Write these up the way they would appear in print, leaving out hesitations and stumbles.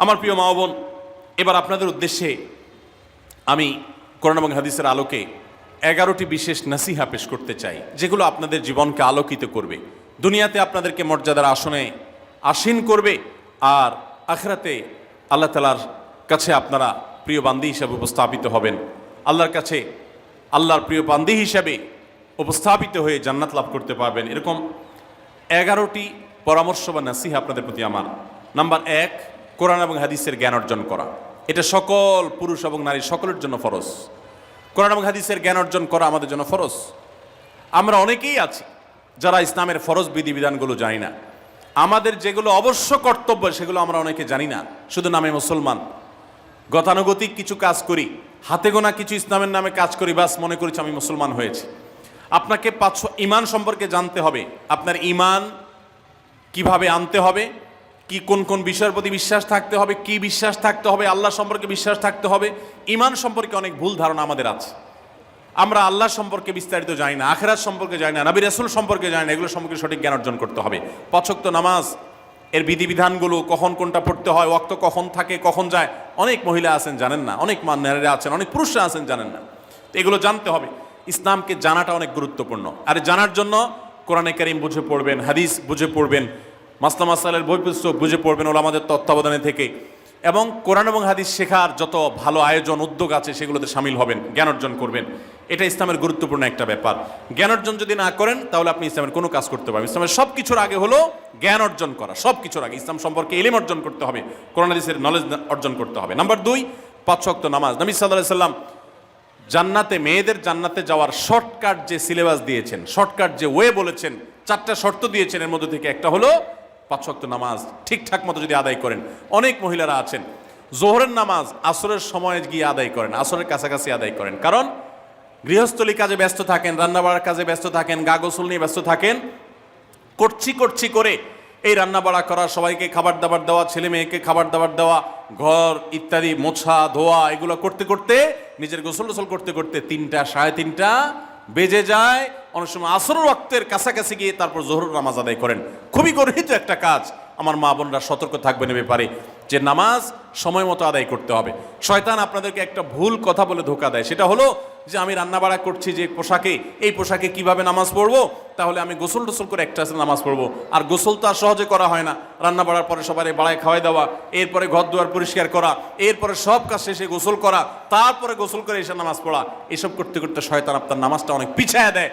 আমার প্রিয় মা ও বোন, এবার আপনাদের উদ্দেশ্যে আমি কোরআন এবং হাদিসের আলোকে 11টি বিশেষ নাসিহা পেশ করতে চাই, যেগুলো আপনাদের জীবনকে আলোকিত করবে, দুনিয়াতে আপনাদেরকে মর্যাদার আসনে আসীন করবে, আর আখিরাতে আল্লাহ তাআলার কাছে আপনারা প্রিয় বান্দী হিসাবে উপস্থাপিত হবেন। আল্লাহর কাছে আল্লাহর প্রিয় বান্দী হিসাবে উপস্থাপিত হয়ে জান্নাত লাভ করতে পারবেন। এরকম 11টি পরামর্শ বা নাসিহা আপনাদের প্রতি আমার। নাম্বার 1, কোরআন এবং হাদিসের জ্ঞান অর্জন করা। এটা সকল পুরুষ এবং নারী সকলের জন্য ফরজ। কোরআন এবং হাদিসের জ্ঞান অর্জন করা আমাদের জন্য ফরজ। আমরা অনেকেই আছি যারা ইসলামের ফরজ বিধিবিধানগুলো জানি না। আমাদের যেগুলো অবশ্য কর্তব্য সেগুলো আমরা অনেকে জানি না, শুধু নামে মুসলমান। গতানুগতিক কিছু কাজ করি, হাতে গোনা কিছু ইসলামের নামে কাজ করি, বাস মনে করেছি আমি মুসলমান হয়েছি। আপনাকে ঈমান সম্পর্কে জানতে হবে। আপনার ঈমান কিভাবে আনতে হবে, কি কোন কোন বিষয়ের প্রতি বিশ্বাস থাকতে হবে, কি বিশ্বাস থাকতে হবে, আল্লাহ সম্পর্কে বিশ্বাস থাকতে হবে। ঈমান সম্পর্কে অনেক ভুল ধারণা আমাদের আছে। আমরা আল্লাহ সম্পর্কে বিস্তারিত জানি না, আখিরাত সম্পর্কে জানি না, নবী রাসূল সম্পর্কে জানি না। এগুলো সম্পর্কে সঠিক জ্ঞান অর্জন করতে হবে। 5 ওয়াক্ত নামাজ এর বিধিবিধানগুলো, কখন কোনটা পড়তে হয়, ওয়াক্ত কখন থাকে কখন যায়, অনেক মহিলা আছেন জানেন না, অনেক নারীরা আছেন, অনেক পুরুষরা আছেন জানেন না। তো এগুলো জানতে হবে। ইসলামকে জানাটা অনেক গুরুত্বপূর্ণ। আর জানার জন্য কোরআনে কারীম বুঝে পড়বেন, হাদিস বুঝে পড়বেন, মাসলা মাসাইলের বই পুস্তক বুঝে পড়বেন ওলামাদের তত্ত্বাবধানে থেকে, এবং কোরআন এবং হাদিস শেখার যত ভালো আয়োজন উদ্যোগ আছে সেগুলোতে শামিল হবেন, জ্ঞান অর্জন করবেন। এটা ইসলামের গুরুত্বপূর্ণ একটা ব্যাপার। জ্ঞান অর্জন যদি না করেন তাহলে আপনি ইসলামের কোনো কাজ করতে পারবেন। ইসলামের সব কিছুর আগে হলো জ্ঞান অর্জন করা। সব কিছুর আগে ইসলাম সম্পর্কে ইলম অর্জন করতে হবে, কোরআন হাদিসের নলেজ অর্জন করতে হবে। নাম্বার 2, 5 ওয়াক্ত নামাজ। নবী সাল্লাল্লাহু আলাইহি সাল্লাম জান্নাতে, মেয়েদের জান্নাতে যাওয়ার শর্টকাট যে সিলেবাস দিয়েছেন, শর্টকাট যে ওয়ে বলেছেন, 4টা শর্ত দিয়েছেন। এর মধ্যে থেকে একটা হলো 5 ওয়াক্ত নামাজ ঠিকঠাক মতো যদি আদায় করেন। অনেক মহিলারা আছেন জোহরের নামাজ আসরের সময় গিয়ে আদায় করেন, আসরের কাছাকাছি আদায় করেন, কারণ গৃহস্থলী কাজে ব্যস্ত থাকেন, রান্নাবাড়ার কাজে ব্যস্ত থাকেন, গা গোসল নিয়ে ব্যস্ত থাকেন। করছি করে এই রান্নাবাড়া করা, সবাইকে খাবার দাবার দেওয়া, ছেলে মেয়েকে খাবার দাবার দেওয়া, ঘর ইত্যাদি মোছা ধোয়া, এগুলো করতে করতে, নিজের গোসল করতে করতে 3টা 3:30 বেজে যায়। অনেক সময় আসরের ওয়াক্তের কাছাকাছি গিয়ে তারপর জোহরের নামাজ আদায় করেন। খুবই গর্হিত একটা কাজ। আমার মা বোনরা সতর্ক থাকবেন এ ব্যাপারে, যে নামাজ সময় মতো আদায় করতে হবে। শয়তান আপনাদেরকে একটা ভুল কথা বলে ধোঁকা দেয়, সেটা হলো যে আমি রান্নাবাড়া করছি যে পোশাকে, এই পোশাকে কিভাবে নামাজ পড়বো, তাহলে আমি গোসল টোসল করে একটা নামাজ পড়বো। আর গোসল তো আর সহজে করা হয় না। রান্না বাড়ার পরে সবাই বাড়ায় খাওয়াই দেওয়া, এরপরে ঘর দুয়ার পরিষ্কার করা, এরপরে সব কাজ শেষে গোসল করা, তারপরে গোসল করে এসে নামাজ পড়া, এসব করতে করতে শয়তান আপনার নামাজটা অনেক পিছায় দেয়।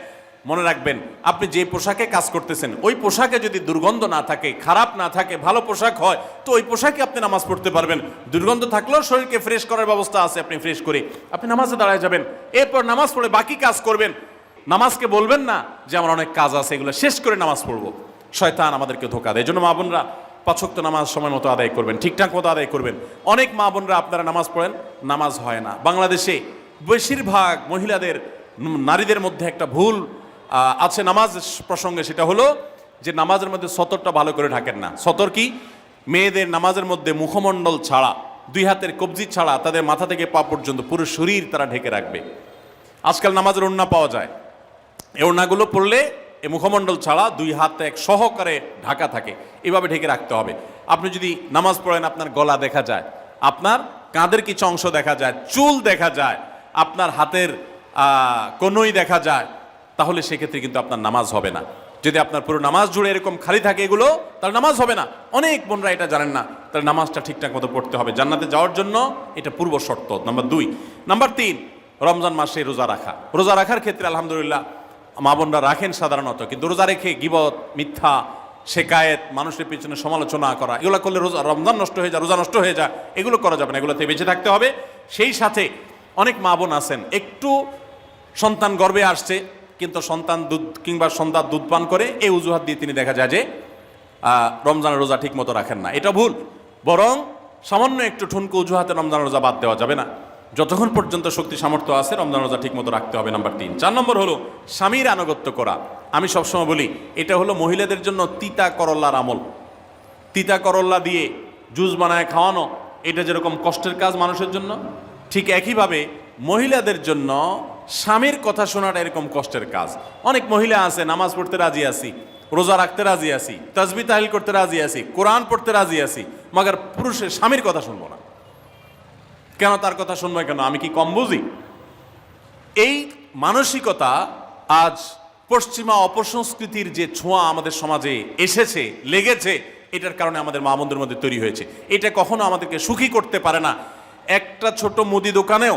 মনে রাখবেন, আপনি যে পোশাকে কাজ করতেছেন ওই পোশাকে যদি দুর্গন্ধ না থাকে, খারাপ না থাকে, ভালো পোশাক হয়, তো ওই পোশাকে আপনি নামাজ পড়তে পারবেন। দুর্গন্ধ থাকলেও শরীরকে ফ্রেশ করার ব্যবস্থা আছে, আপনি ফ্রেশ করে আপনি নামাজে দাঁড়ায় যাবেন, এরপর নামাজ পড়ে বাকি কাজ করবেন। নামাজকে বলবেন না যে আমার অনেক কাজ আছে, এগুলো শেষ করে নামাজ পড়বো। শয়তান আমাদেরকে ধোঁকা দেয়। এই জন্য মা বোনরা 5 ওয়াক্ত নামাজ সময় মতো আদায় করবেন, ঠিকঠাক মতো আদায় করবেন। অনেক মা বোনরা আপনারা নামাজ পড়েন, নামাজ হয় না। বাংলাদেশে বেশিরভাগ মহিলাদের, নারীদের মধ্যে একটা ভুল আছে নামাজ প্রসঙ্গে, সেটা হলো যে নামাজের মধ্যে সতরটা ভালো করে ঢাকেন না। সতর কি? মেয়েদের নামাজের মধ্যে মুখমণ্ডল ছাড়া, 2 হাতের কবজি ছাড়া তাদের মাথা থেকে পা পর্যন্ত পুরো শরীর তারা ঢেকে রাখবে। আজকাল নামাজের ওড়না পাওয়া যায়, এই ওড়নাগুলো পরলে এই মুখমণ্ডল ছাড়া 2 হাত এক সহকারে ঢাকা থাকে, এভাবে ঢেকে রাখতে হবে। আপনি যদি নামাজ পড়েন, আপনার গলা দেখা যায়, আপনার কাঁধের কিছু অংশ দেখা যায়, চুল দেখা যায়, আপনার হাতের কনুই দেখা যায়, তাহলে সেক্ষেত্রে কিন্তু আপনার নামাজ হবে না। যদি আপনার পুরো নামাজ জুড়ে এরকম খালি থাকে এগুলো, তাহলে নামাজ হবে না। অনেক বোনরা এটা জানেন না, তাহলে নামাজটা ঠিকঠাক মতো পড়তে হবে। জান্নাতে যাওয়ার জন্য এটা পূর্ব শর্ত। নাম্বার 2। নাম্বার 3, রমজান মাসে রোজা রাখা। রোজা রাখার ক্ষেত্রে আলহামদুলিল্লাহ মা বোনরা রাখেন সাধারণত, কিন্তু রোজা রেখে গীবত, মিথ্যা, শেকায়েত, মানুষের পিছনে সমালোচনা করা, এগুলো করলে রমজান নষ্ট হয়ে যায়, রোজা নষ্ট হয়ে যায়। এগুলো করা যাবে না, এগুলোতে বেঁচে থাকতে হবে। সেই সাথে অনেক মা বোন আছেন, একটু সন্তান গর্ভে আসছে, কিন্তু সন্তান দুধ কিংবা সন্তান দুধ পান করে, এই অজুহাত দিয়ে তিনি দেখা যায় যে রমজানের রোজা ঠিক মতো রাখেন না। এটা ভুল। বরং সামান্য একটু ঠুনকো অজুহাতে রমজানের রোজা বাদ দেওয়া যাবে না। যতক্ষণ পর্যন্ত শক্তি সামর্থ্য আছে রমজান রোজা ঠিক মতো রাখতে হবে। নাম্বার 3। 4 নম্বর হলো স্বামীর আনুগত্য করা। আমি সবসময় বলি এটা হলো মহিলাদের জন্য তিতা করল্লার আমল। তিতা করল্লা দিয়ে জুস বানায় খাওয়ানো, এটা যেরকম কষ্টের কাজ মানুষের জন্য, ঠিক একইভাবে মহিলাদের জন্য স্বামীর কথা শোনাটা এরকম কষ্টের কাজ। অনেক মহিলা আছে নামাজ পড়তে রাজি আছি, রোজা রাখতে রাজি আছি, তাসবিহ তাহলিল করতে রাজি আছি, কোরআন পড়তে রাজি আছি, মগর পুরুষের স্বামীর কথা শুনবো না। কেন তার কথা শুনবো? কেন? আমি কি কম বুঝি? এই মানসিকতা আজ পশ্চিমা অপসংস্কৃতির যে ছোঁয়া আমাদের সমাজে এসেছে, লেগেছে, এটার কারণে আমাদের মা বোনদের মধ্যে তৈরি হয়েছে। এটা কখনো আমাদেরকে সুখী করতে পারে না। একটা ছোট মুদি দোকানেও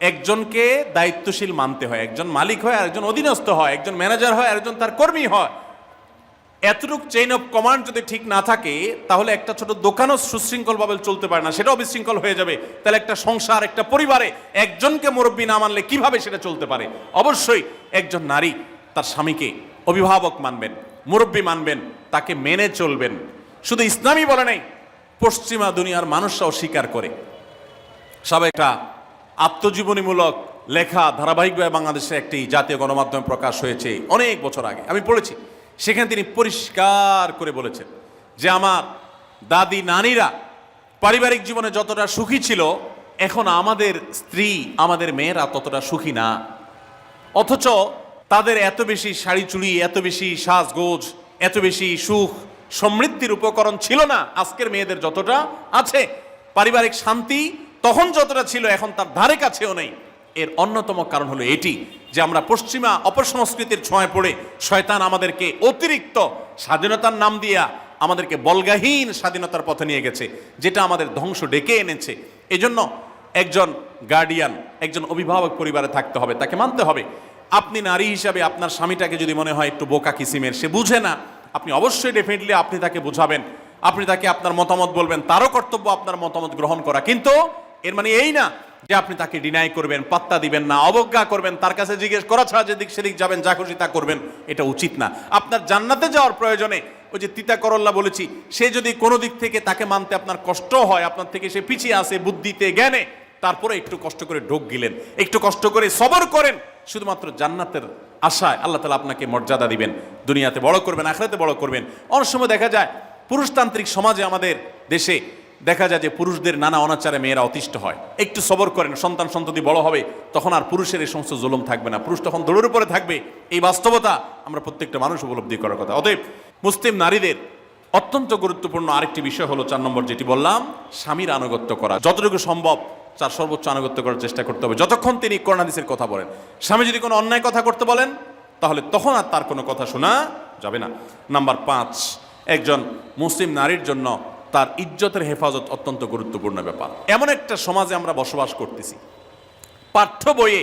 একজনকে দায়িত্বশীল মানতে হয়, একজন মালিক হয় আর একজন অধীনস্থ হয়, একজন ম্যানেজার হয় আর একজন তার কর্মী হয়। এতটুক চেইন অফ কমান্ড যদি ঠিক না থাকে তাহলে একটা ছোট দোকানও সুশৃঙ্খলভাবে চলতে পারে না, সেটাও বিশৃঙ্খল হয়ে যাবে। তাহলে একটা সংসার, একটা পরিবারে একজনকে মুরব্বী না মানলে কিভাবে সেটা চলতে পারে? অবশ্যই একজন নারী তার স্বামীকে অভিভাবক মানবেন, মুরব্বী মানবেন, তাকে মেনে চলবেন। শুধু ইসলামই বলে নাই, পশ্চিমা দুনিয়ার মানুষরাও স্বীকার করে। সবাই একটা আত্মজীবনীমূলক লেখা ধারাবাহিকভাবে বাংলাদেশে একটি জাতীয় গণমাধ্যমে প্রকাশ হয়েছে অনেক বছর আগে, আমি পড়েছি। সেখানে তিনি পরিষ্কার করে বলেছেন যে আমার দাদি নানীরা পারিবারিক জীবনে যতটা সুখী ছিল, এখন আমাদের স্ত্রী, আমাদের মেয়েরা ততটা সুখী না। অথচ তাদের এত বেশি শাড়ি চুড়ি, এত বেশি সাজগোজ, এত বেশি সুখ সমৃদ্ধির উপকরণ ছিল না আজকের মেয়েদের যতটা আছে। পারিবারিক শান্তি তখন যতটা ছিল এখন তার ধারে কাছেও নেই। এর অন্যতম কারণ হলো এটি যে আমরা পশ্চিমা অপসংস্কৃতির ছোঁয়ায় পড়ে শয়তান আমাদেরকে অতিরিক্ত স্বাধীনতার নাম দিয়া আমাদেরকে বলগাহীন স্বাধীনতার পথে নিয়ে গেছে, যেটা আমাদের ধ্বংস ডেকে এনেছে। এজন্য একজন গার্ডিয়ান, একজন অভিভাবক পরিবারে থাকতে হবে, তাকে মানতে হবে। আপনি নারী হিসাবে আপনার স্বামীটাকে যদি মনে হয় একটু বোকা কিসিমের, সে বুঝে না, আপনি অবশ্যই ডেফিনেটলি আপনি তাকে বোঝাবেন, আপনি তাকে আপনার মতামত বলবেন, তারও কর্তব্য আপনার মতামত গ্রহণ করা। কিন্তু এর মানে এই না যে আপনি তাকে ডিনাই করবেন, পাত্তা দিবেন না, অবজ্ঞা করবেন, তার কাছে জিজ্ঞেস করা ছাড়া যেদিক সেদিক যাবেন, যা খুশি তা করবেন, এটা উচিত না। আপনার জান্নাতে যাওয়ার প্রয়োজনে ওই যে তিতা করল্লা বলেছি, সে যদি কোনো দিক থেকে তাকে মানতে আপনার কষ্ট হয়, আপনার থেকে সে পিছিয়ে আসে বুদ্ধিতে জ্ঞানে, তারপরে একটু কষ্ট করে ঢোক গিলেন, একটু কষ্ট করে সবর করেন, শুধুমাত্র জান্নাতের আশায় আল্লাহ তাআলা আপনাকে মর্যাদা দিবেন, দুনিয়াতে বড় করবেন, আখিরাতে বড় করবেন। অনেক সময় দেখা যায় পুরুষতান্ত্রিক সমাজে আমাদের দেশে দেখা যায় যে পুরুষদের নানা অনাচারে মেয়েরা অতিষ্ঠ হয়। একটু সবর করেন, সন্তান সন্ততি বড় হবে, তখন আর পুরুষের এই সমস্ত জুলুম থাকবে না, পুরুষ তখন দৌড়ের উপরে থাকবে। এই বাস্তবতা আমরা প্রত্যেকটা মানুষ উপলব্ধি করার কথা। অতএব মুসলিম নারীদের অত্যন্ত গুরুত্বপূর্ণ আরেকটি বিষয় হলো 4 নম্বর যেটি বললাম, স্বামীর আনুগত্য করা। যতটুকু সম্ভব তার সর্বোচ্চ আনুগত্য করার চেষ্টা করতে হবে, যতক্ষণ তিনি কোরআন হাদিসের কথা বলেন। স্বামী যদি কোনো অন্যায় কথা করতে বলেন তাহলে তখন আর তার কোনো কথা শোনা যাবে না। নাম্বার 5, একজন মুসলিম নারীর জন্য তার ইজ্জতের হেফাজত অত্যন্ত গুরুত্বপূর্ণ ব্যাপার। এমন একটা সমাজে আমরা বসবাস করতেছি, পাঠ্য বইয়ে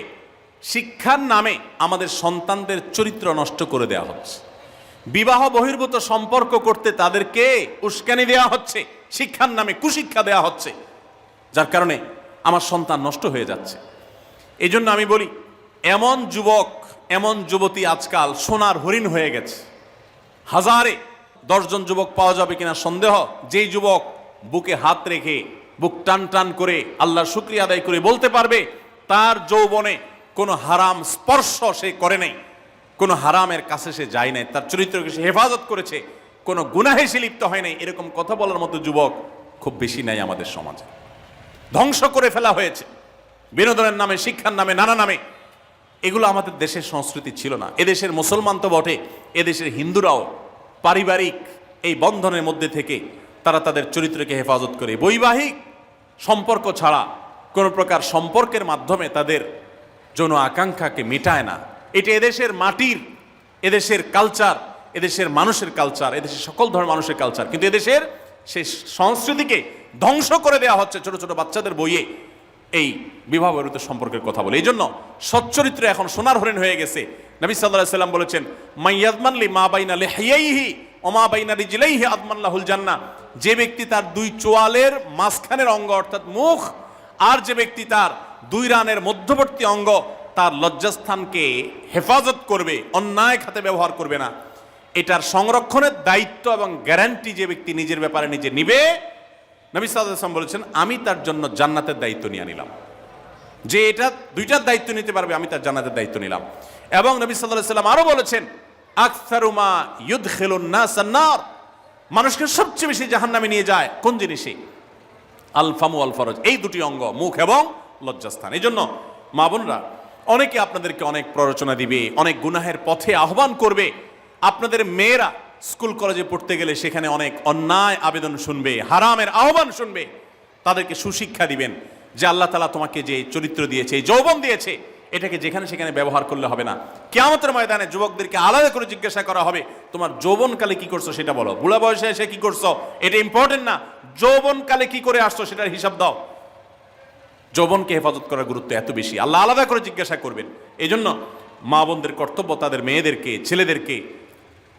শিক্ষার নামে আমাদের সন্তানদের চরিত্র নষ্ট করে দেওয়া হচ্ছে, বিবাহ বহির্ভূত সম্পর্ক করতে তাদেরকে উস্কানি দেওয়া হচ্ছে, শিক্ষার নামে কুশিক্ষা দেওয়া হচ্ছে, যার কারণে আমার সন্তান নষ্ট হয়ে যাচ্ছে। এই জন্য আমি বলি, এমন যুবক, এমন যুবতী আজকাল সোনার হরিণ হয়ে গেছে। হাজারে 10 জন যুবক পাওয়া যাবে কিনা সন্দেহ, যেই যুবক বুকে হাত রেখে বুক টান টান করে আল্লাহর শুকরিয়া আদায় করে বলতে পারবে তার যৌবনে কোনো হারাম স্পর্শ সে করে নাই, কোনো হারামের কাছে সে যায় নাই, তার চরিত্রকে সে হেফাজত করেছে, কোনো গুনাহে সে লিপ্ত হয় নাই, এরকম কথা বলার মতো যুবক খুব বেশি নাই আমাদের সমাজে। ধ্বংস করে ফেলা হয়েছে বিনোদনের নামে, শিক্ষার নামে, নানা নামে। এগুলো আমাদের দেশের সংস্কৃতি ছিল না। এদেশের মুসলমান তো বটে, এদেশের হিন্দুরাও পারিবারিক এই বন্ধনের মধ্যে থেকে তারা তাদের চরিত্রকে হেফাজত করে, বৈবাহিক সম্পর্ক ছাড়া কোনো প্রকার সম্পর্কের মাধ্যমে তাদের যৌন আকাঙ্ক্ষাকে মেটায় না। এটা এদেশের মাটির, এদেশের কালচার, এদেশের মানুষের কালচার, এদেশের সকল ধরনের মানুষের কালচার, কিন্তু এদেশের সেই সংস্কৃতিকে ধ্বংস করে দেওয়া হচ্ছে ছোট ছোট বাচ্চাদের বইয়ে এই বিবাহ বহির্ভূত সম্পর্কের কথা বলে। এই জন্য সচ্চরিত্র এখন সোনার হরিণ হয়ে গেছে। নবী সাল্লাল্লাহু আলাইহি সাল্লাম বলেছেন, মাইয়াজমান লি মা বাইনা লিহিয়াইহি ওয়া মা বাইনা রিজলাইহি আদমান লাহুল জান্নাহ। যে ব্যক্তি তার 2 চোয়ালের মাঝখানের অঙ্গ অর্থাৎ মুখ, আর যে ব্যক্তি তার 2 রানের মধ্যবর্তী অঙ্গ, তার লজ্জাস্থানকে হেফাজত করবে, অন্যায় খাতে ব্যবহার করবে না, এটার সংরক্ষণের দায়িত্ব এবং গ্যারান্টি যে ব্যক্তি নিজের ব্যাপারে নিজে নিবে, নবী সাল্লাল্লাহু আলাইহি ওয়াসাল্লাম বলেছেন, আমি তার জন্য জান্নাতের দায়িত্ব নিয়ে নিলাম। যে এটা 2টার দায়িত্ব নিতে পারবে, আমি তার জান্নাতের দায়িত্ব নিলাম। এবং নবী সাল্লাল্লাহু আলাইহি ওয়াসাল্লাম আরো বলেছেন, আকসারু মা ইউদখিলুন নাস আন-নার, মানুষকে সবচেয়ে বেশি জাহান্নামে নিয়ে যায় কোন জিনিসে? আল ফামু আল ফরজ, এই 2টি অঙ্গ, মুখ এবং লজ্জাস্থান। এই জন্য মা বোনরা, অনেকে আপনাদেরকে অনেক প্ররোচনা দিবে, অনেক গুনাহের পথে আহ্বান করবে। আপনাদের মেয়েরা স্কুল কলেজে পড়তে গেলে সেখানে অনেক অন্যায় আবেদন শুনবে, হারামের আহ্বান শুনবে। তাদেরকে সুশিক্ষা দিবেন যে আল্লাহ তাআলা তোমাকে যে চরিত্র দিয়েছে, এই যৌবন দিয়েছে, এটাকে যেখানে সেখানে ব্যবহার করলে হবে না। কিয়ামতের ময়দানে যুবকদেরকে আলাদা করে জিজ্ঞাসা করা হবে, তোমার যৌবনকালে কি করছো সেটা বলো, বুড়া বয়সে এসে কি করছো এটা ইম্পর্টেন্ট না, যৌবনকালে কি করে আসছো সেটার হিসাব দাও। যৌবনকে হেফাজত করার গুরুত্ব এত বেশি, আল্লাহ আলাদা করে জিজ্ঞাসা করবেন। এই জন্য মা বোনদের কর্তব্য তাদের মেয়েদেরকে, ছেলেদেরকে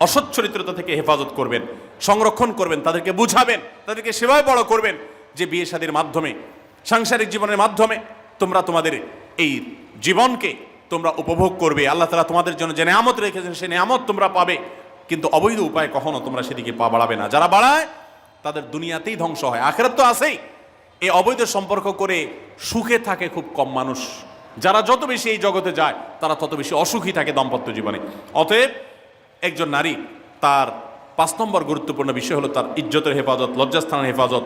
অসৎ চরিত্রতা থেকে হেফাজত করবেন, সংরক্ষণ করবেন, তাদেরকে বুঝাবেন, তাদেরকে সেভাবে বড় করবেন যে বিয়ে শাদীর মাধ্যমে, সাংসারিক জীবনের মাধ্যমে তোমরা তোমাদের এই জীবনকে তোমরা উপভোগ করবে। আল্লাহ তাআলা তোমাদের জন্য যে নেয়ামত রেখেছেন সেই নেয়ামত তোমরা পাবে, কিন্তু অবৈধ উপায়ে কখনো তোমরা সেদিকে পা বাড়াবে না। যারা বাড়ায় তাদের দুনিয়াতেই ধ্বংস হয়, আখিরাত তো আছেই। এই অবৈধ সম্পর্ক করে সুখে থাকে খুব কম মানুষ। যারা যত বেশি এই জগতে যায় তারা তত বেশি অসুখী থাকে দাম্পত্য জীবনে। অতএব একজন নারী তার 5 নম্বর গুরুত্বপূর্ণ বিষয় হলো তার ইজ্জতের হেফাজত, লজ্জাস্থানের হেফাজত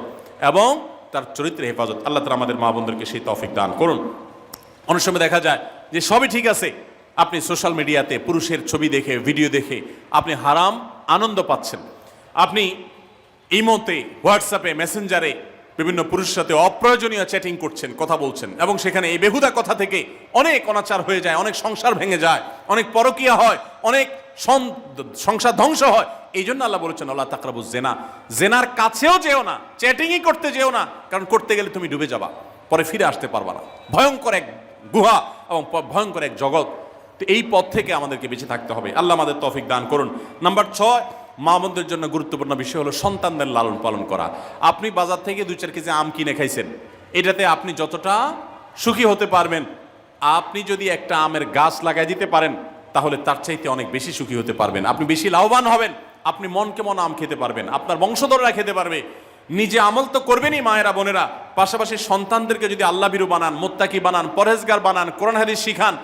এবং তার চরিত্রের হেফাজত। আল্লাহ তাআলা আমাদের মা বোনদেরকে সেই তৌফিক দান করুন। অনেক সময় দেখা যায় যে সবই ঠিক আছে, আপনি সোশ্যাল মিডিয়াতে পুরুষের ছবি দেখে, ভিডিও দেখে আপনি হারাম আনন্দ পাচ্ছেন। আপনি ইমোতে, হোয়াটসঅ্যাপে, মেসেঞ্জারে বিভিন্ন পুরুষের সাথে অপ্রয়োজনীয় চ্যাটিং করছেন, কথা বলছেন, এবং সেখানে এই বেহুদা কথা থেকে অনেক অনাচার হয়ে যায়, অনেক সংসার ভেঙে যায়, অনেক পরকীয়া হয়, অনেক সংসার ধ্বংস হয়। এই জন্য আল্লাহ বলেছেন আল্লাহ তাকরাবুজ জেনা, জেনার কাছেও যেও না, চ্যাটিংই করতে যেও না, কারণ করতে গেলে তুমি ডুবে যাবা, পরে ফিরে আসতে পারবা না। ভয়ঙ্কর এক গুহা এবং ভয়ঙ্কর এক জগৎ। তো এই পথ থেকে আমাদেরকে বেঁচে থাকতে হবে। আল্লাহ আমাদের তৌফিক দান করুন। নাম্বার 6, মা বোনদের জন্য গুরুত্বপূর্ণ বিষয় হলো সন্তানদের লালন পালন করা। আপনি বাজার থেকে 2-4 কেজি আম কিনে খাইছেন, এটাতে আপনি যতটা সুখী হতে পারবেন, আপনি যদি একটা আমের গাছ লাগাই দিতে পারেন তাহলে তার চাইতে অনেক বেশি সুখী হতে পারবেন, আপনি বেশি লাভবান হবেন, আপনি মনকে মন আম খেতে পারবেন, আপনার বংশধররা খেতে পারবে। নিজে আমল তো করবেনই মায়েরা বোনেরা, পাশাপাশি সন্তানদেরকে যদি আল্লাহ ভীরু বানান, মুত্তাকি বানান, পরহেজগার বানান, কোরআন হাদিস শিখান,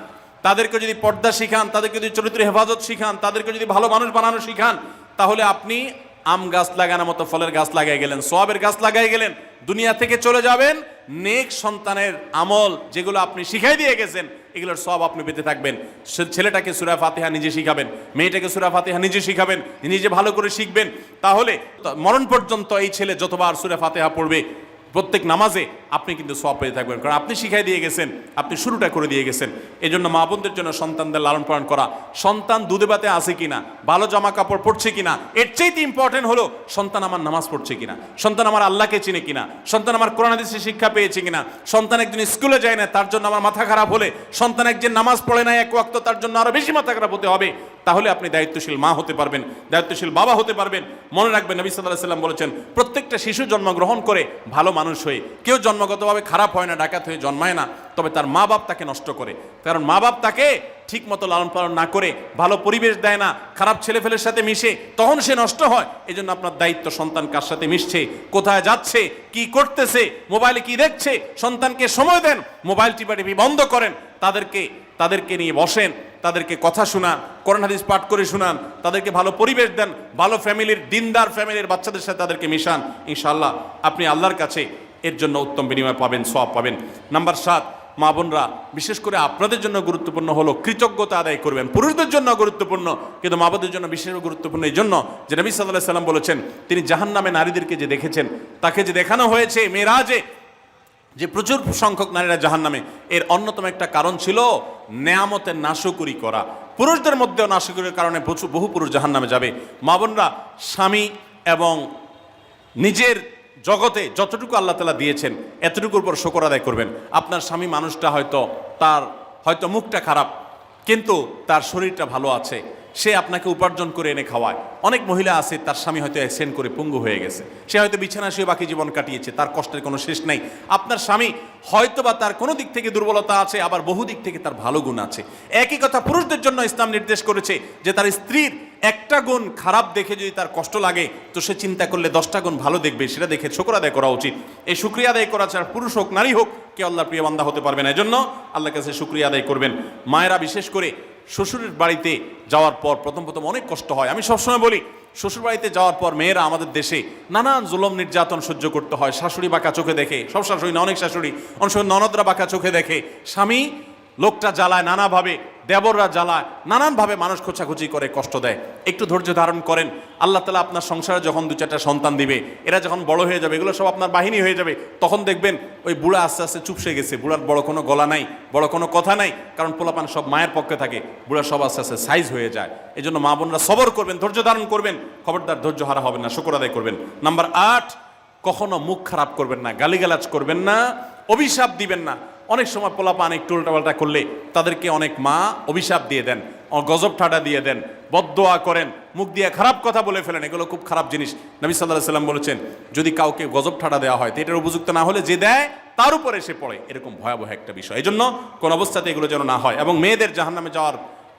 তাদেরকে যদি পর্দা শিখান, তাদেরকে যদি চরিত্রের হেফাজত শিখান, তাদেরকে যদি ভালো মানুষ বানানো শিখান, তাহলে আপনি আম গাছ লাগানোর মতো ফলের গাছ লাগাই গেলেন, সওয়াবের গাছ লাগাই গেলেন, দুনিয়া থেকে চলে যাবেন। নেক সন্তানের আমল যেগুলো আপনি শিখাই দিয়ে গেছেন এগুলোর সব আপনি পেতে থাকবেন। ছেলেটাকে সূরা ফাতিহা নিজে শিখাবেন, মেয়েটাকে সূরা ফাতিহা নিজে শিখাবেন, নিজে ভালো করে শিখবেন, তাহলে মরণ পর্যন্ত এই ছেলে যতবার সূরা ফাতিহা পড়বে প্রত্যেক নামাজে আপনি কিন্তু সওয়াব পেয়ে থাকবেন, কারণ আপনি শিখাই দিয়ে গেছেন, আপনি শুরুটা করে দিয়ে গেছেন। এই জন্য মা বোনদের জন্য সন্তানদের লালন পালন করা, সন্তান দুধে ভাতে আছে কিনা, ভালো জামা কাপড় পরছে কিনা, এর চাইতে ইম্পর্টেন্ট হলো সন্তান আমার নামাজ পড়ছে কিনা, সন্তান আমার আল্লাহকে চিনে কিনা, সন্তান আমার কোরআন হাদিসের শিক্ষা পেয়েছে কিনা। সন্তান একজন স্কুলে যায় না, তার জন্য আমার মাথা খারাপ হলে, সন্তান একজন নামাজ পড়ে না এক ওয়াক্ত, তার জন্য আরো বেশি মাথা খারাপ হতে হবে। তাহলে আপনি দায়িত্বশীল মা হতে পারবেন, দায়িত্বশীল বাবা হতে পারবেন। মনে রাখবেন নবী সাল্লাল্লাহু আলাইহি ওয়াসাল্লাম বলেছেন, প্রত্যেকটা শিশু জন্মগ্রহণ করে ভালো মানুষ হয়ে, কেউ জন্মগতভাবে খারাপ হয় না, ডাকাত হয়ে জন্মায় না, তবে তার মা বাপ তাকে নষ্ট করে। কারণ মা বাপ তাকে ঠিক মতো লালন পালন না করে, ভালো পরিবেশ দেয় না, খারাপ ছেলেফেলের সাথে মিশে, তখন সে নষ্ট হয়। এই জন্য আপনার দায়িত্ব সন্তান কার সাথে মিশছে, কোথায় যাচ্ছে, কি করতেছে, মোবাইলে কি দেখছে, সন্তানকে সময় দেন, মোবাইল টিপাটিপি বন্ধ করেন, তাদেরকে নিয়ে বসেন, তাদেরকে কথা শোনান, কোরআন হাদিস পাঠ করে শোনান, তাদেরকে ভালো পরিবেশ দেন, ভালো ফ্যামিলির, দিনদার ফ্যামিলির বাচ্চাদের সাথে তাদেরকে মিশান। ইনশাআল্লাহ আপনি আল্লাহর কাছে এর জন্য উত্তম বিনিময় পাবেন, সওয়াব পাবেন। নাম্বার 7, মা বোনরা বিশেষ করে আপনাদের জন্য গুরুত্বপূর্ণ হলো কৃতজ্ঞতা আদায় করবেন। পুরুষদের জন্য গুরুত্বপূর্ণ, কিন্তু মা বোনদের জন্য বিশেষ গুরুত্বপূর্ণ এই জন্য যে নবী সাল্লাল্লাহু আলাইহি ওয়াসাল্লাম বলেছেন, তিনি জাহান্নামে নারীদেরকে যে দেখেছেন, তাকে যে দেখানো হয়েছে মেরাজে, যে প্রচুর সংখ্যক নারীরা জাহান্নামে, এর অন্যতম একটা কারণ ছিল নেয়ামতের নাশকরি করা। পুরুষদের মধ্যেও নাশকরির কারণে বহু পুরুষ জাহান্নামে যাবে। মা বোনরা স্বামী এবং নিজের জগতে যতটুকু আল্লাহ তাআলা দিয়েছেন এতটুকুর উপর শুকর আদায় করবেন। আপনার স্বামী মানুষটা হয়তো মুখটা খারাপ, কিন্তু তার শরীরটা ভালো আছে, সে আপনাকে উপার্জন করে এনে খাওয়ায়। অনেক মহিলা আছে তার স্বামী হয়তো অ্যাক্সিডেন্ট করে পঙ্গু হয়ে গেছে, সে হয়তো বিছানা শুয়ে বাকি জীবন কাটিয়েছে, তার কষ্টের কোনো শেষ নেই। আপনার স্বামী হয়তো বা তার কোনো দিক থেকে দুর্বলতা আছে, আবার বহু দিক থেকে তার ভালো গুণ আছে। একই কথা পুরুষদের জন্য ইসলাম নির্দেশ করেছে যে তার স্ত্রীর একটা গুণ খারাপ দেখে যদি তার কষ্ট লাগে, তো সে চিন্তা করলে 10টা গুণ ভালো দেখবে, সেটা দেখে শুকর আদায় করা উচিত। এই শুকরিয়া আদায় করা ছাড়া পুরুষ হোক নারী হোক কেউ আল্লাহর প্রিয় বান্দা হতে পারবে না। এজন্য আল্লাহর কাছে শুকরিয়া আদায় করবেন। মায়েরা বিশেষ করে শ্বশুরের বাড়িতে যাওয়ার পর প্রথম অনেক কষ্ট হয়। আমি সবসময় বলি, শ্বশুর বাড়িতে যাওয়ার পর মেয়েরা আমাদের দেশে নানান জুলুম নির্যাতন সহ্য করতে হয়। শাশুড়ি বাঁকা চোখে দেখে, সব শাশুড়ি না, অনেক শাশুড়ি, অনেক সময় ননদরা বাঁকা চোখে দেখে, স্বামী লোকটা জ্বালায় নানাভাবে, দেবররা জ্বালায়, নানানভাবে মানুষ খোঁচাখুচি করে কষ্ট দেয়। একটু ধৈর্য ধারণ করেন, আল্লাহ তাআলা আপনার সংসারে যখন 2-4টা সন্তান দিবে, এরা যখন বড় হয়ে যাবে, এগুলো সব আপনার বাহিনী হয়ে যাবে, তখন দেখবেন ওই বুড়া আস্তে আস্তে চুপসে গেছে, বুড়ার বড় কোনো গলা নাই, বড় কোনো কথা নাই, কারণ পোলাপান সব মায়ের পক্ষে থাকে, বুড়া সব আস্তে আস্তে সাইজ হয়ে যায়। এই জন্য মা বোনরা সবর করবেন, ধৈর্য ধারণ করবেন, খবরদার ধৈর্য হারা হবেন না, শুকর আদায় করবেন। নাম্বার 8, কখনো মুখ খারাপ করবেন না, গালিগালাজ করবেন না, অভিশাপ দিবেন না। অনেক সময় পোলাপান একটু উল্টাপাল্টা করলে তাদেরকে অনেক মা অভিশাপ দিয়ে দেন, গজব ঠাডা দিয়ে দেন, বদদোয়া করেন, মুখ দিয়ে খারাপ কথা বলে ফেলেন। এগুলো খুব খারাপ জিনিস। নবী সাল্লাল্লাহু আলাইহি সাল্লাম বলেছেন, যদি কাউকে গজব ঠাডা দেওয়া হয় তো এটার উপযুক্ত না হলে যে দেয় তার উপরে এসে পড়ে, এরকম ভয়াবহ একটা বিষয়। এই জন্য কোন অবস্থাতে এগুলো যেন না হয়। এবং মেয়েদের জাহান্নামে যাওয়ার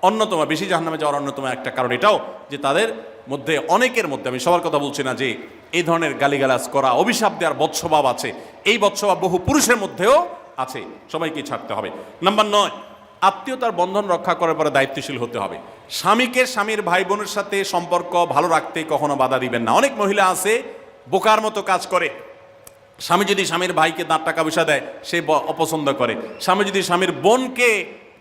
অন্যতম, বেশি জাহান্নামে যাওয়ার অন্যতম একটা কারণ এটাও যে তাদের মধ্যে, অনেকের মধ্যে, আমি সবার কথা বলছি না, যে এই ধরনের গালিগালাজ করা, অভিশাপ দেওয়ার বদস্বভাব আছে। এই বদস্বভাব বহু পুরুষের মধ্যেও আছে, সবাইকে ছাড়তে হবে। নাম্বার 9, আত্মীয়তার বন্ধন রক্ষা করার পরে দায়িত্বশীল হতে হবে। স্বামীকে স্বামীর ভাই বোনের সাথে সম্পর্ক ভালো রাখতে কখনো বাধা দিবেন না। অনেক মহিলা আছে বোকার মতো কাজ করে। স্বামী যদি স্বামীর ভাইকে তার টাকা পয়সা দেয় সে অপছন্দ করে, স্বামী যদি স্বামীর বোনকে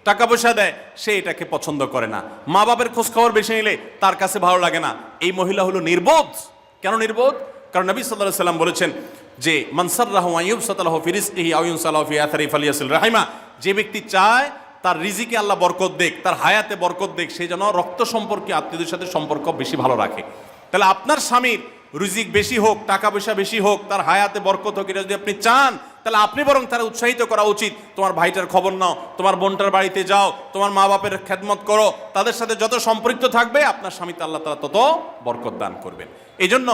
টাকা পয়সা দেয় সে এটাকে পছন্দ করে না, মা বাবার খোঁজ খবর বেশি নিলে তার কাছে ভালো লাগে না। এই মহিলা হলো নির্বোধ। কেন নির্বোধ? কারণ নবী সাল্লাল্লাহু আলাইহি সাল্লাম বলেছেন যে মান সাররাহু আন ইউবসাতালাহু ফি রিজকিহি আও ইউনসালাহু ফি আথরি ফালিয়াসিল রাহিমা, যে ব্যক্তি চায় তার রিজিকে আল্লাহ বরকত দেখ, তার হায়াতে বরকত দেখ, সে যেন রক্ত সম্পর্কে আত্মীয়দের সাথে সম্পর্ক বেশি ভালো রাখে। তাহলে আপনার স্বামীর রিজিক বেশি হোক, টাকা পয়সা বেশি হোক, তার হায়াতে বরকত হোক, এটা যদি আপনি চান তাহলে আপনি বরং তারা উৎসাহিত করা উচিত। তোমার ভাইটার খবর নাও, তোমার বোনটার বাড়িতে যাও, তোমার মা বাপের খেদমত করো, তাদের সাথে যত সম্পৃক্ত থাকবে আপনার স্বামীতে আল্লাহ তাআলা তত বরকত দান করবেন। এই জন্য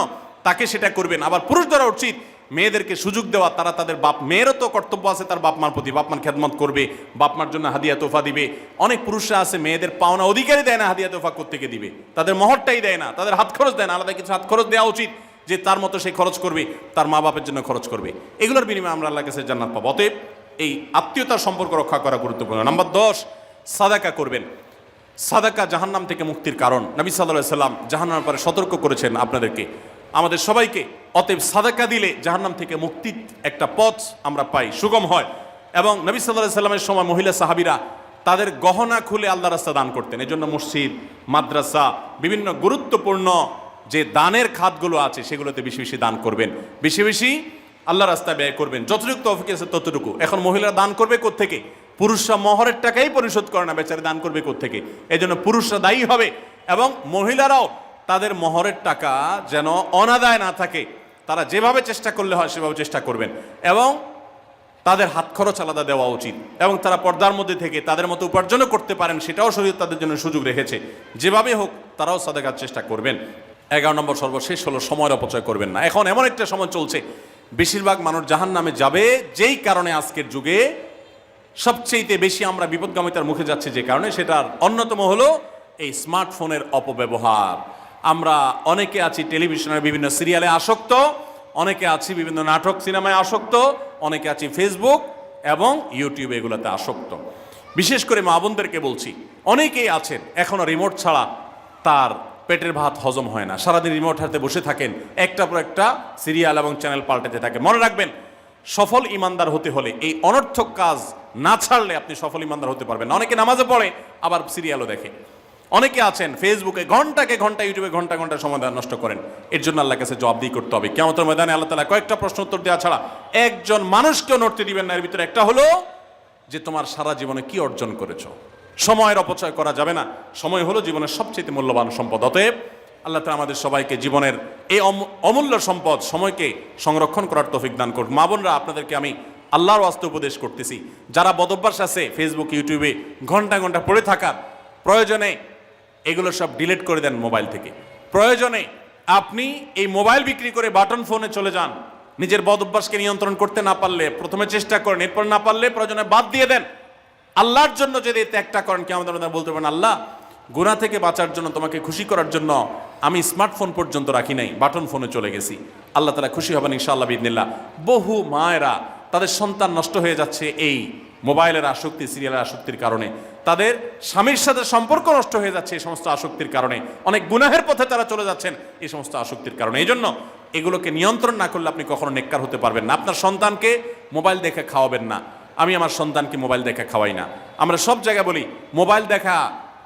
তাকে সেটা করবেন। আবার পুরুষদেরও উচিত মেয়েদেরকে সুযোগ দেওয়া, তারা তাদের বাপ, মেয়েরও তো কর্তব্য আছে তার বাপ মার প্রতি, বাপ মার খেদমত করবে, বাপ মার জন্য হাদিয়া তোফা দিবে। অনেক পুরুষরা আছে মেয়েদের পাওনা অধিকারই দেয় না, হাদিয়া তোফা কোত্থেকে দিবে, তাদের মহরটাই দেয় না, তাদের হাত খরচ দেয় না। আলাদা কিছু হাত খরচ দেওয়া উচিত, যে তার মতো সে খরচ করবে, তার মা বাপের জন্য খরচ করবে। এগুলোর বিনিময়ে আমরা আল্লাহর কাছে জান্নাত পাবো। অতএব এই আত্মীয়তার সম্পর্ক রক্ষা করা গুরুত্বপূর্ণ। নাম্বার 10, সাদাকা করবেন। সাদাকা জাহান্নাম থেকে মুক্তির কারণ। নবী সাল্লাল্লাহু আলাইহি সাল্লাম জাহান্নামের ব্যাপারে সতর্ক করেছেন আপনাদেরকে, আমাদের সবাইকে। অতএব সাদাকা দিলে জাহান্নাম থেকে মুক্তির একটা পথ আমরা পাই, সুগম হয়। এবং নবী সাল্লাল্লাহু আলাইহি সাল্লামের সময় মহিলা সাহাবীরা তাদের গহনা খুলে আল্লাহর রাস্তায় দান করতেন। এই জন্য মসজিদ, মাদ্রাসা, বিভিন্ন গুরুত্বপূর্ণ যে দানের খাতগুলো আছে সেগুলোতে বেশি বেশি দান করবেন, বেশি বেশি আল্লাহর রাস্তায় ব্যয় করবেন, যতটুকু তৌফিক আছে ততটুকু। এখন মহিলারা দান করবে কোত্থেকে? পুরুষরা মহরের টাকাই পরিশোধ করে না, বেচারে দান করবে কোত্থেকে? এই জন্য পুরুষরা দায়ী হবে, এবং মহিলারাও তাদের মহরের টাকা যেন অনাদায় না থাকে, তারা যেভাবে চেষ্টা করলে হয় সেভাবে চেষ্টা করবেন, এবং তাদের হাত খরচ আলাদা দেওয়া উচিত, এবং তারা পর্দার মধ্যে থেকে তাদের মতো উপার্জনও করতে পারেন, সেটাও শরীয়ত তাদের জন্য সুযোগ রেখেছে। যেভাবে হোক তারাও সাদাকার চেষ্টা করবেন। 11 নম্বর সর্বশেষ হলো সময়ের অপচয় করবেন না। এখন এমন একটা সময় চলছে বেশিরভাগ মানুষ জাহান্নামে যাবে, যেই কারণে আজকের যুগে সবচেয়ে বেশি আমরা বিপদগামিতার মুখে যাচ্ছি, যে কারণে সেটার অন্যতম হলো এই স্মার্টফোনের অপব্যবহার। আমরা অনেকে আছি টেলিভিশনের বিভিন্ন সিরিয়ালে আসক্ত, অনেকে আছি বিভিন্ন নাটক সিনেমায় আসক্ত, অনেকে আছি ফেসবুক এবং ইউটিউব এগুলোতে আসক্ত। বিশেষ করে মা বোনদেরকে বলছি, অনেকেই আছেন এখনো রিমোট ছাড়া তার পেটের ভাত হজম হয় না, সারাদিন রিমোট হাতে বসে থাকেন, একটার পর একটা সিরিয়াল এবং চ্যানেল পাল্টাতে থাকে। মনে রাখবেন, সফল ইমানদার হতে হলে এই অনর্থক কাজ না ছাড়লে আপনি সফল ইমানদার হতে পারবেন না। অনেকে নামাজে পড়ে আবার সিরিয়ালও দেখে, অনেকে আছেন ফেসবুকে ঘন্টাকে ঘন্টা, ইউটিউবে ঘন্টা ঘন্টা সময় নষ্ট করেন। এর জন্য আল্লাহর কাছে জবাবদিহি করতে হবে। কিয়ামতের ময়দানে আল্লাহ তাআলা কয়েকটা প্রশ্ন উত্তর দেওয়া ছাড়া একজন মানুষকেও নড়তে দিবেন না। এর ভিতরে একটা হলো যে তোমার সারা জীবনে কি অর্জন করেছো। সময়ের অপচয় করা যাবে না। সময় হলো জীবনের সবচেয়ে মূল্যবান সম্পদ। অতএব আল্লাহ তাআলা আমাদের সবাইকে জীবনের এই অমূল্য সম্পদ সময়কে সংরক্ষণ করার তৌফিক দান করুন। মা বোনরা, আপনাদেরকে আমি আল্লাহর ওয়াস্তে উপদেশ করতেছি, যারা বদভ্যাস আছে ফেসবুক ইউটিউবে ঘন্টা ঘন্টা পড়ে থাকার, প্রয়োজনে এগুলো সব ডিলিট করে দেন মোবাইল থেকে। প্রয়োজনে আপনি এই মোবাইল বিক্রি করে বাটন ফোনে চলে যান। নিজের বদভ্যাসকে নিয়ন্ত্রণ করতে না পারলে প্রথমে চেষ্টা করেন, এরপর না পারলে প্রয়োজনে বাদ দিয়ে দেন। আল্লাহর জন্য যদি ত্যাগটা করেন, কি আমাদের বলতে পারেন, আল্লাহ গুনাহ থেকে বাঁচার জন্য, তোমাকে খুশি করার জন্য আমি স্মার্টফোন পর্যন্ত রাখি নাই, বাটন ফোনে চলে গেছি। আল্লাহ তাআলা খুশি হবেন ইনশাআল্লাহ বিইذنিল্লাহ। বহু মায়েরা তাদের সন্তান নষ্ট হয়ে যাচ্ছে এই মোবাইলের আসক্তি, সিরিয়ালের আসক্তির কারণে। তাদের স্বামীর সাথে সম্পর্ক নষ্ট হয়ে যাচ্ছে এই সমস্ত আসক্তির কারণে। অনেক গুনাহের পথে তারা চলে যাচ্ছেন এই সমস্ত আসক্তির কারণে। এই জন্য এগুলোকে নিয়ন্ত্রণ না করলে আপনি কখনো নেককার হতে পারবেন না। আপনার সন্তানকে মোবাইল দেখে খাওয়াবেন না, আমি আমার সন্তানকে মোবাইল দেখা খাওয়াই না। আমরা সব জায়গায় বলি মোবাইল দেখা,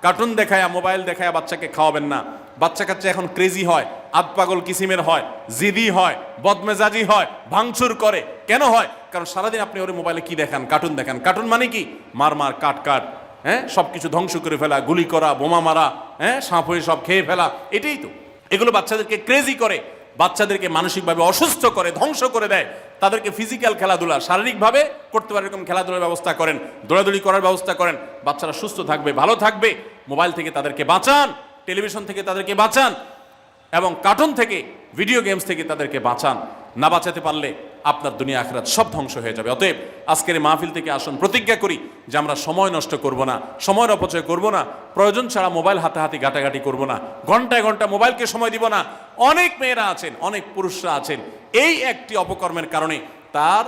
কার্টুন দেখায়া, মোবাইল দেখায়া বাচ্চাকে খাওয়াবেন না। বাচ্চা কাচ্চা এখন ক্রেজি হয়, আধপাগল কিসিমের হয়, জিদি হয়, বদমেজাজি হয়, ভাঙচুর করে। কেন হয়? কারণ সারাদিন আপনি ওর মোবাইলে কি দেখান? কার্টুন দেখান। কার্টুন মানে কি? মার মার, কাট কাট, হ্যাঁ, সব কিছু ধ্বংস করে ফেলা, গুলি করা, বোমা মারা, হ্যাঁ, সাপ হয়ে সব খেয়ে ফেলা, এটাই তো। এগুলো বাচ্চাদেরকে ক্রেজি করে, বাচ্চাদেরকে মানসিকভাবে অসুস্থ করে, ধ্বংস করে দেয়। তাদেরকে ফিজিক্যাল খেলাধুলা, শারীরিকভাবে করতে পারে এরকম খেলাধুলার ব্যবস্থা করেন, দৌড়াদৌড়ি করার ব্যবস্থা করেন। বাচ্চারা সুস্থ থাকবে, ভালো থাকবে। মোবাইল থেকে তাদেরকে বাঁচান, টেলিভিশন থেকে তাদেরকে বাঁচান, এবং কার্টুন থেকে, ভিডিও গেমস থেকে তাদেরকে বাঁচান। না বাঁচাতে পারলে আপনার দুনিয়া আখিরাত সব ধ্বংস হয়ে যাবে। অতএব আজকের এই মাহফিল থেকে আসুন, প্রতিজ্ঞা করি যে আমরা সময় নষ্ট করব না, সময়ের অপচয় করব না, প্রয়োজন ছাড়া মোবাইল হাতাহাতি ঘাটাঘাটি করব না, ঘন্টায় ঘন্টা মোবাইলকে সময় দিব না। অনেক মেয়েরা আছেন, অনেক পুরুষরা আছেন, এই একটি অপকর্মের কারণে তার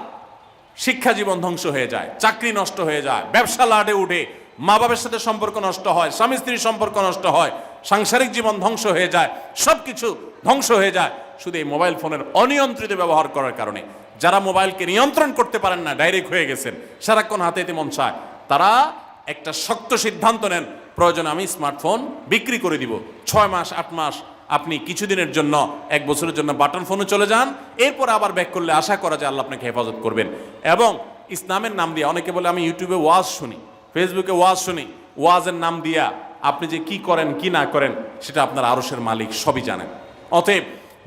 শিক্ষা জীবন ধ্বংস হয়ে যায়, চাকরি নষ্ট হয়ে যায়, ব্যবসা লাডে উঠে, মা বাবার সাথে সম্পর্ক নষ্ট হয়, স্বামী স্ত্রীর সম্পর্ক নষ্ট হয়, সাংসারিক জীবন ধ্বংস হয়ে যায়, সবকিছু ধ্বংস হয়ে যায় শুধু এই মোবাইল ফোনের অনিয়ন্ত্রিত ব্যবহার করার কারণে। যারা মোবাইলকে নিয়ন্ত্রণ করতে পারেন না, ডাইরেক্ট হয়ে গেছেন, সারাক্ষণ হাতে হাতে মন চায়, তারা একটা শক্ত সিদ্ধান্ত নেন, প্রয়োজন আমি স্মার্টফোন বিক্রি করে দিব। 6 মাস 8 মাস আপনি কিছুদিনের জন্য, 1 বছরের জন্য বাটন ফোনে চলে যান, এরপর আবার ব্যাক করলে আশা করা যায় আল্লাহ আপনাকে হেফাজত করবেন। এবং ইসলামের নাম দিয়ে, অনেকে বলে আমি ইউটিউবে ওয়াজ শুনি, ফেসবুকে ওয়াজ শুনি, ওয়াজের নাম দিয়া আপনি যে কি করেন কি না করেন সেটা আপনার আরশের মালিক সবই জানেন। অতএব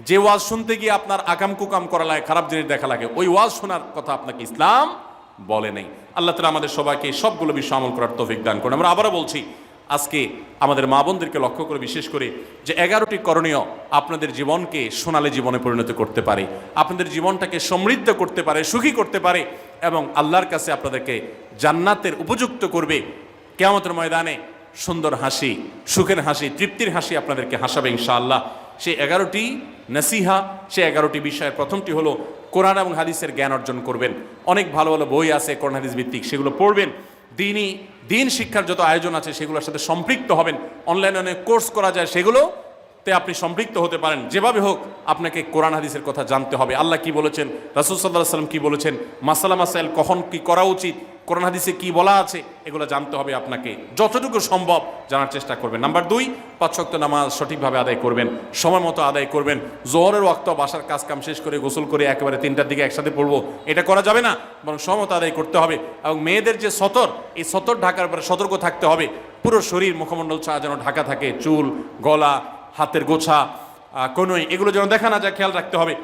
যে ওয়াজ শুনতে গিয়ে আপনার আকাম কুকাম করা লাগে, খারাপ জিনিস দেখা লাগে, ওই ওয়াজ শোনার কথা আপনাকে ইসলাম বলে নেই। আল্লাহ তাআলা আমাদের সবাইকে সবগুলো বিষয় আমল করার তৌফিক দান করুন। আমরা আবারও বলছি, আজকে আমাদের মা বোনদেরকে লক্ষ্য করে বিশেষ করে যে 11টি করণীয় আপনাদের জীবনকে সোনালী জীবনে পরিণত করতে পারে, আপনাদের জীবনটাকে সমৃদ্ধ করতে পারে, সুখী করতে পারে, এবং আল্লাহর কাছে আপনাদেরকে জান্নাতের উপযুক্ত করবে। কিয়ামতের ময়দানে সুন্দর হাসি, সুখের হাসি, তৃপ্তির হাসি আপনাদেরকে হাসাবে ইনশাআল্লাহ। সেই 11টি নসিহা, সেই 11টি বিষয়ের প্রথমটি হলো কোরআন এবং হাদিসের জ্ঞান অর্জন করবেন। অনেক ভালো ভালো বই আছে কোরআন হাদিস ভিত্তিক, সেগুলো পড়বেন। দিন শিক্ষার যত আয়োজন আছে সেগুলোর সাথে সম্পৃক্ত হবেন। অনলাইনে অনেক কোর্স করা যায়, সেগুলোতে আপনি সম্পৃক্ত হতে পারেন। যেভাবে হোক আপনাকে কোরআন হাদিসের কথা জানতে হবে। আল্লাহ কি বলেছেন, রাসূল সাল্লাল্লাহু আলাইহি ওয়াসাল্লাম কি বলেছেন, মাসালা মাসাইল কখন কি করা উচিত, কোরআন হাদিসে কি বলা আছে, এগুলো জানতে হবে আপনাকে। যতটুকু সম্ভব জানার চেষ্টা করবেন। নাম্বার 2, 5 ওয়াক্ত নামাজ সঠিকভাবে আদায় করবেন, সময় মতো আদায় করবেন। জোহরের ওয়াক্ত বাসার কাজ কাম শেষ করে গোসল করে একেবারে 3টার দিকে একসাথে পড়বো, এটা করা যাবে না, বরং সময় মতো আদায় করতে হবে। এবং মেয়েদের যে সতর, এই সতর ঢাকার উপরে সতর্ক থাকতে হবে। পুরো শরীর মুখমণ্ডল ছাড়া যেন ঢাকা থাকে, চুল, গলা, হাতের গোছা, কনুই, এগুলো যেন দেখা না যায়, খেয়াল রাখতে হবে।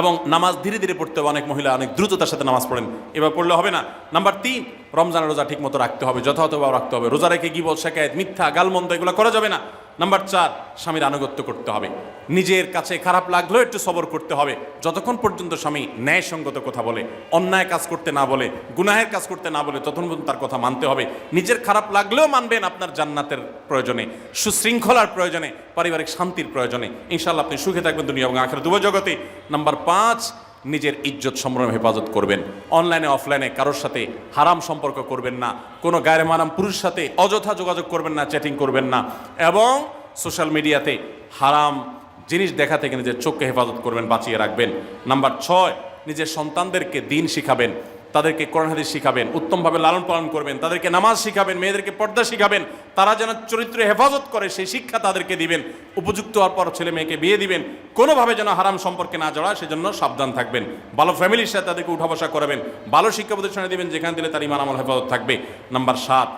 এবং নামাজ ধীরে ধীরে পড়তে হবে। অনেক মহিলা অনেক দ্রুততার সাথে নামাজ পড়েন, এবার পড়লে হবে না। নাম্বার 3, রমজানের রোজা ঠিক মতো রাখতে হবে, যথাযথভাবে রাখতে হবে। রোজা রেখে গিবত, শিকায়েত, মিথ্যা, গালমন্দ এগুলো করা যাবে না। নাম্বার 4, স্বামীর আনুগত্য করতে হবে। নিজের কাছে খারাপ লাগলেও একটু সবর করতে হবে, যতক্ষণ পর্যন্ত স্বামী ন্যায়সঙ্গত কথা বলে, অন্যায় কাজ করতে না বলে, গুনাহের কাজ করতে না বলে, ততক্ষণ পর্যন্ত তার কথা মানতে হবে। নিজের খারাপ লাগলেও মানবেন, আপনার জান্নাতের প্রয়োজনে, সুশৃঙ্খলার প্রয়োজনে, পারিবারিক শান্তির প্রয়োজনে। ইনশাআল্লাহ আপনি সুখে থাকবেন দুনিয়া এবং আখিরাত উভয় জগতে। নাম্বার 5, নিজের ইজ্জত সম্ভ্রম হেফাজত করবেন। অনলাইনে অফলাইনে কারোর সাথে হারাম সম্পর্ক করবেন না, কোনো গায়ের মারাম পুরুষের সাথে অযথা যোগাযোগ করবেন না, চ্যাটিং করবেন না, এবং সোশ্যাল মিডিয়াতে হারাম জিনিস দেখা থেকে নিজের চোখকে হেফাজত করবেন, বাঁচিয়ে রাখবেন। নাম্বার 6, নিজের সন্তানদেরকে দিন শিখাবেন, তাদেরকে কোরআন হাদিস শিখাবেন, উত্তমভাবে লালন পালন করবেন, তাদেরকে নামাজ শিখাবেন, মেয়েদেরকে পর্দা শিখাবেন, তারা যেন চরিত্র হেফাজত করে সেই শিক্ষা তাদেরকে দিবেন। উপযুক্ত হওয়ার পর ছেলে মেয়েকে বিয়ে দিবেন, কোনোভাবে যেন হারাম সম্পর্কে না জড়ায় সেজন্য সাবধান থাকবেন। ভালো ফ্যামিলির সাথে তাদেরকে উঠা বসা করাবেন, ভালো শিক্ষা প্রতিষ্ঠানে দিবেন যেখানে দিলে তার ঈমান আমল হেফাজত থাকবে। নাম্বার 7,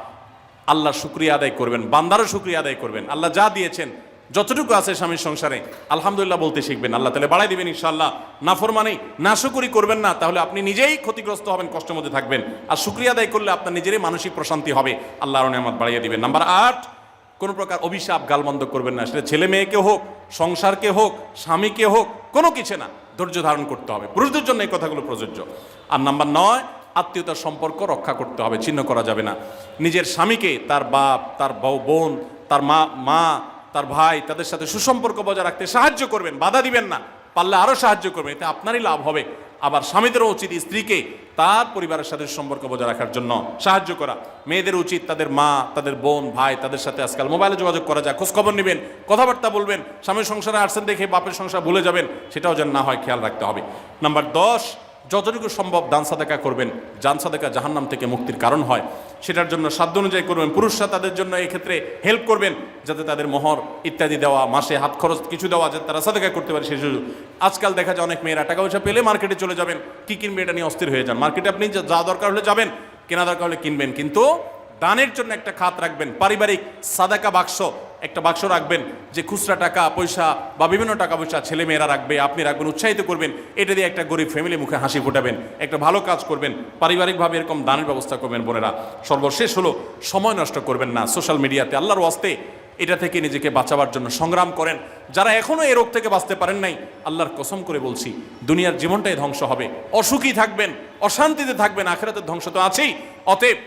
আল্লাহর শুকরিয়া আদায় করবেন, বান্দারও শুকরিয়া আদায় করবেন। আল্লাহ যা দিয়েছেন, যতটুকু আছে স্বামীর সংসারে আলহামদুলিল্লাহ বলতে শিখবেন, আল্লাহ তাআলা বাড়াই দিবেন ইনশাআল্লাহ। নাফরমানি, নাশুকরি করবেন না, তাহলে আপনি নিজেই ক্ষতিগ্রস্ত হবেন, কষ্টের মধ্যে থাকবেন। আর শুকরিয়া আদায় করলে আপনার নিজেরই মানসিক প্রশান্তি হবে, আল্লাহর নিয়ামত বাড়িয়ে দিবেন। নাম্বার 8, কোনো প্রকার অভিশাপ গালমন্দ করবেন না, সেটা ছেলে মেয়েকে হোক, সংসারকে হোক, স্বামীকে হোক, কোনো কিছু না, ধৈর্য ধারণ করতে হবে। পুরুষদের জন্য এই কথাগুলো প্রযোজ্য। আর নাম্বার 9, আত্মীয়তার সম্পর্ক রক্ষা করতে হবে, ছিন্ন করা যাবে না। নিজের স্বামীকে তার বাপ, তার বোন, তার মা, তার ভাই, তাদের সাথে সুসম্পর্ক বজায় রাখতে সাহায্য করবেন, বাধা দিবেন না, পারলে আরও সাহায্য করবেন, এতে আপনারই লাভ হবে। আবার স্বামীদেরও উচিত স্ত্রীকে তার পরিবারের সাথে সম্পর্ক বজায় রাখার জন্য সাহায্য করা। মেয়েদের উচিত তাদের মা, তাদের বোন, ভাই, তাদের সাথে আজকাল মোবাইলে যোগাযোগ করা যায়, খোঁজখবর নেবেন, কথাবার্তা বলবেন। স্বামীর সংসারে আসছেন দেখে বাপের সংসার ভুলে যাবেন, সেটাও যেন না হয়, খেয়াল রাখতে হবে। নাম্বার 10, যতটুকু সম্ভব দান সাদাকা করবেন। দান সাদাকা জাহান্নাম থেকে মুক্তির কারণ হয়, সেটার জন্য সাধ্য অনুযায়ী করবেন। পুরুষরা তাদের জন্য এই ক্ষেত্রে হেল্প করবেন, যাতে তাদের মোহর ইত্যাদি দেওয়া, মাসে হাত খরচ কিছু দেওয়া, যাতে তারা সাদাকা করতে পারে সেই সুযোগ। আজকাল দেখা যায় অনেক মেয়েরা টাকা পয়সা পেলে মার্কেটে চলে যাবেন, কি কিনবে এটা নিয়ে অস্থির হয়ে যান। মার্কেটে আপনি যা দরকার হলে যাবেন, কেনা দরকার হলে কিনবেন, কিন্তু দানের জন্য একটা খাত রাখবেন। পারিবারিক সাদাকা বাক্স, একটা বাক্স রাখবেন, যে খুচরা টাকা পয়সা বা বিভিন্ন টাকা পয়সা ছেলে মেয়েরা রাখবে, আপনি রাখবেন, উৎসাহিত করবেন। এটা দিয়ে একটা গরিব ফ্যামিলি মুখে হাসি ফোটাবেন, একটা ভালো কাজ করবেন, পারিবারিকভাবে এরকম দানের ব্যবস্থা করবেন। বোনেরা, সর্বশেষ হলো সময় নষ্ট করবেন না সোশ্যাল মিডিয়াতে। আল্লাহর ওয়াস্তে এটা থেকে নিজেকে বাঁচাবার জন্য সংগ্রাম করেন। যারা এখনও এই রোগ থেকে বাঁচতে পারেন নাই, আল্লাহর কসম করে বলছি, দুনিয়ার জীবনটাই ধ্বংস হবে, অসুখী থাকবেন, অশান্তিতে থাকবেন, আখিরাতের ধ্বংস তো আছেই। অতএব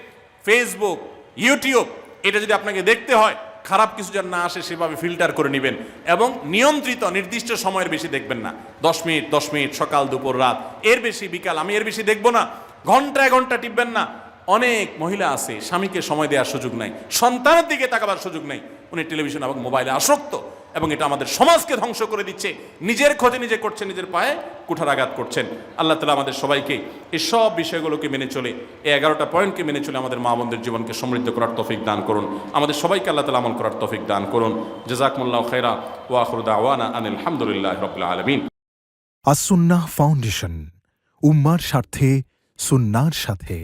ফেসবুক, ইউটিউব, এটা যদি আপনাকে দেখতে হয়, খারাপ কিছু যেন না আসে সেভাবে ফিল্টার করে নেবেন, এবং নিয়ন্ত্রিত নির্দিষ্ট সময়ের বেশি দেখবেন না। 10 মিনিট সকাল দুপুর রাত, এর বেশি বিকাল, আমি এর বেশি দেখবো না। ঘন্টায় ঘন্টা টিপবেন না। অনেক মহিলা আছে স্বামীকে সময় দেওয়ার সুযোগ নাই, সন্তানের দিকে তাকাবার সুযোগ নাই, উনি টেলিভিশন এবং মোবাইলে আসক্ত, এবং এটা আমাদের সমাজকে ধ্বংস করে দিচ্ছে। নিজের ক্ষতি নিজে করছেন, নিজের পায়ে কুঠারাঘাত করছেন। আল্লাহ তাআলা আমাদের সবাইকে এই সব বিষয়গুলোকে মেনে চলে, এই 11টা পয়েন্টকে মেনে চলে আমাদের মা বোনদের জীবনকে সমৃদ্ধ করার তৌফিক দান করুন। আমাদের সবাইকে আল্লাহ তাআলা আমল করার তৌফিক দান করুন। জাযাকুমুল্লাহু খাইরা ওয়া আখিরু দাওয়ানা আনিল হামদুলিল্লাহি রাব্বিল আলামিন। আস-সুন্নাহ ফাউন্ডেশন, উম্মার স্বার্থে সুন্নাহর সাথে।